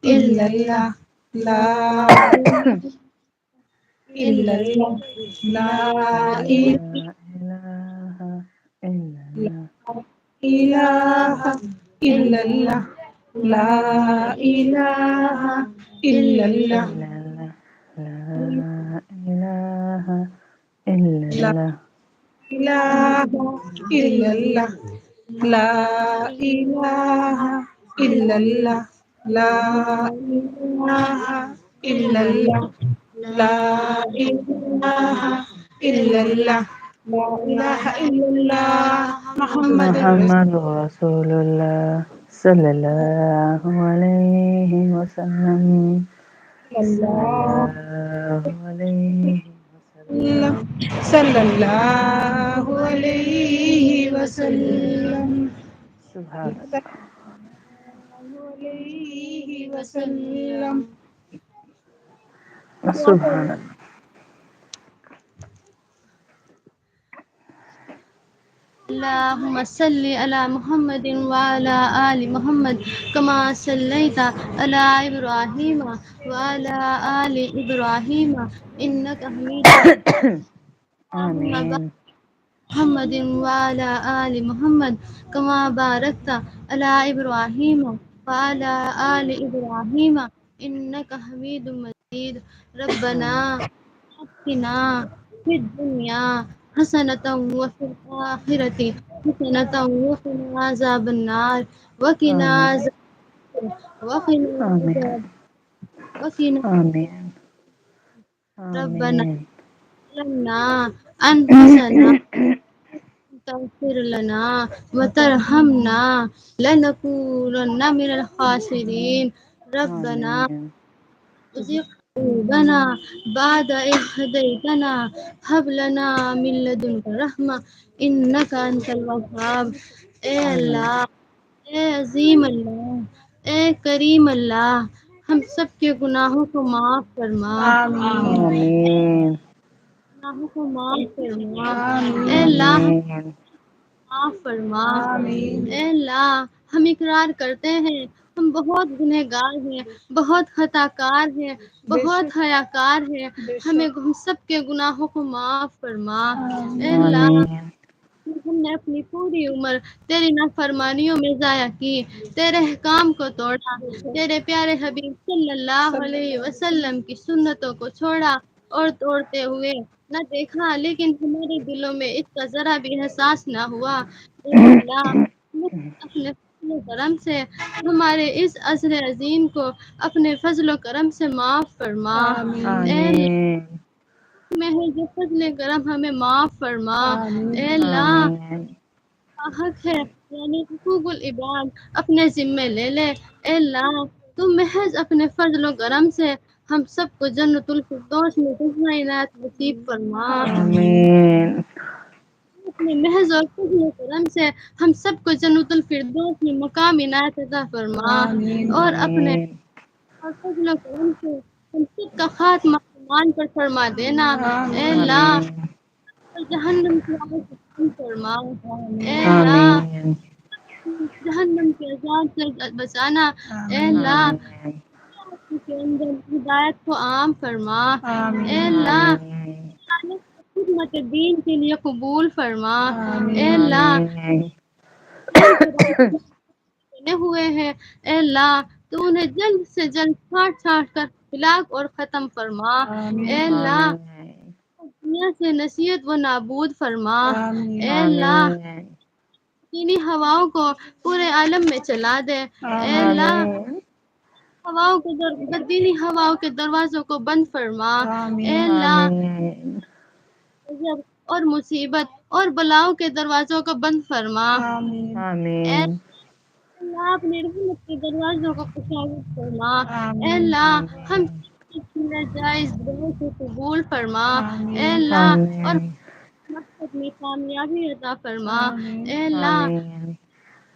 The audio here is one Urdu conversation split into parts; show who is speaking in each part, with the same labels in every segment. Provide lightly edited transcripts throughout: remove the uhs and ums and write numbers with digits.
Speaker 1: إلا الله لا إلا الله لا إله
Speaker 2: لا إله إلا الله
Speaker 1: إله إلا الله لا إله إلا الله
Speaker 2: إلا الله لا إله إلا
Speaker 1: لا
Speaker 2: الله
Speaker 1: إله إلا الله لا إله إلا الله لا إله إلا الله لا إله إلا الله لا إله إلا الله محمد رسول
Speaker 2: محمد رسول الله صلى الله عليه وسلم صلى
Speaker 1: الله
Speaker 2: الله عليه وسلم
Speaker 1: صلى الله عليه وسلم
Speaker 2: سبحان
Speaker 1: صلى
Speaker 2: الله
Speaker 1: الله عليه وسلم
Speaker 2: سبحان الله
Speaker 3: اللهم صل على محمد وعلى آل محمد كما صليت على إبراهيم وعلى آل إبراهيم إنك حميد اللهم بارك
Speaker 2: آمين
Speaker 3: محمد وعلى آل محمد كما باركت على إبراهيم وعلى آل إبراهيم إنك حميد مجيد ربنا
Speaker 2: آمين
Speaker 3: آتنا في الدنيا حسنة وفي الآخرة حسنة وقنا عذاب النار وقنا
Speaker 2: آمين
Speaker 3: عذاب وقنا
Speaker 2: آمين
Speaker 3: عذاب وقنا
Speaker 2: آمين
Speaker 3: ربنا
Speaker 2: آمين
Speaker 3: ظلمنا أنفسنا تغفر لنا وترحمنا لنكونن من الخاسرين ربنا
Speaker 2: آمين
Speaker 3: وزغ قلوبنا بعد إذ هديتنا هب لنا من لدنك رحمة إنك أنت الوهاب اے
Speaker 2: آمين
Speaker 3: اللہ، اے عظیم اللہ، اے کریم اللہ، ہم سب کے گناہوں کو معاف فرما،
Speaker 1: آمين
Speaker 2: آمين
Speaker 3: گناہوں کو معاف فرما، اے
Speaker 1: آمين
Speaker 3: اللہ ہم
Speaker 2: آمين
Speaker 3: معاف فرما،
Speaker 1: آمين
Speaker 3: اے اللہ ہم اقرار کرتے ہیں ہم بہت گنہگار ہیں، بہت خطا کار ہیں، بہت حیا کار ہیں، ہم سب کے گناہوں کو معاف فرما، اے اللہ
Speaker 2: آمين
Speaker 3: ہم نے اپنی پوری عمر تیری نافرمانیوں میں ضائع کی، تیرے احکام کو توڑا، تیرے پیارے حبیب صلی اللہ علیہ وسلم کی سنتوں کو چھوڑا اور توڑتے ہوئے نہ دیکھا، لیکن ہمارے دلوں میں اس کا ذرا بھی احساس نہ ہوا، اے اللہ اپنے فضل و کرم سے ہمارے اس عصر عظیم کو اپنے فضل و کرم سے معاف فرما، اے اللہ
Speaker 2: آمين
Speaker 3: محض فضل کرم ہمیں معاف فرما، اے
Speaker 1: آمين
Speaker 3: اللہ
Speaker 2: آمين
Speaker 3: حق ہے یعنی حقوق العباد اپنے ذمے لے لے، اے اللہ تم محض اپنے فضل و کرم سے ہم سب کو جنت الفردوس میں جگہ عنایت نصیب فرما،
Speaker 2: آمين
Speaker 3: اپنے محض اور فضل و کرم سے ہم سب کو جنت الفردوس میں مقام عنایت عطا فرما،
Speaker 1: آمين
Speaker 3: اور اپنے
Speaker 2: آمين
Speaker 3: اور فضل و کرم سے ہم سب کا خاتمہ ایمان پر فرما دینا، اے
Speaker 1: آمين
Speaker 3: اللہ
Speaker 2: آمين
Speaker 3: جہنم کی آگ سے کم فرما، اے اللہ
Speaker 2: آمين
Speaker 3: جہنم کے عذاب سے بچانا، اے
Speaker 1: آمين
Speaker 3: اللہ
Speaker 2: آمين
Speaker 3: کے اندر ہدایت کو عام فرما، اے
Speaker 1: آمين
Speaker 3: اللہ
Speaker 2: آمين
Speaker 3: خدمت دین کے لیے قبول فرما، اے
Speaker 1: آمين
Speaker 3: اللہ
Speaker 2: آمين
Speaker 3: دین کے راستے بنے ہوئے ہیں، اے اللہ تو انہیں جلد سے جلد چھاٹ چھاٹ کر ہلاک اور ختم فرما، اے
Speaker 1: آمين
Speaker 3: اللہ
Speaker 2: آمين
Speaker 3: دنیا سے نصیحت و نابود فرما،
Speaker 1: آمين
Speaker 3: اے اللہ
Speaker 2: آمين
Speaker 3: دینی ہواؤں کو پورے عالم میں چلا دے، اے اللہ
Speaker 2: آمين
Speaker 3: ہواؤں کے دینی ہواؤں کے دروازوں کو بند فرما، اے
Speaker 1: آمين
Speaker 3: اللہ
Speaker 2: آمين
Speaker 3: غضب اور مصیبت اور بلاؤں کے دروازوں کو بند فرما،
Speaker 1: آمين
Speaker 3: اے
Speaker 2: آمين
Speaker 3: اللہ اپنے رحمت کے دروازوں کو کشادہ فرما، اے
Speaker 1: آمين
Speaker 3: اللہ ہم
Speaker 2: آمين
Speaker 3: سب کی ناجائز دعاؤں کو قبول فرما، اے
Speaker 1: آمين
Speaker 3: اللہ اور
Speaker 2: آمين
Speaker 3: مقصد میں کامیابی عطا فرما،
Speaker 1: آمين
Speaker 3: اے اللہ
Speaker 2: آمين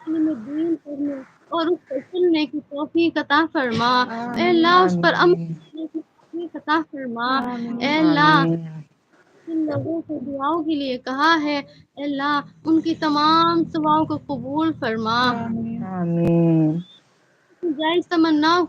Speaker 3: علم دین پڑھنے اور اس کو سننے کی توفیق عطا فرما، اے
Speaker 1: آمين
Speaker 3: اللہ اس پر عمل
Speaker 2: آمين
Speaker 3: کرنے کی توفیق عطا فرما،
Speaker 1: آمين
Speaker 3: اے اللہ
Speaker 2: آمين
Speaker 3: جن لوگوں کو دعاؤں کے لیے کہا ہے، اے اللہ ان کی تمام دعاؤں کو قبول فرما،
Speaker 1: آمين
Speaker 2: آمين
Speaker 3: جائز تمناؤں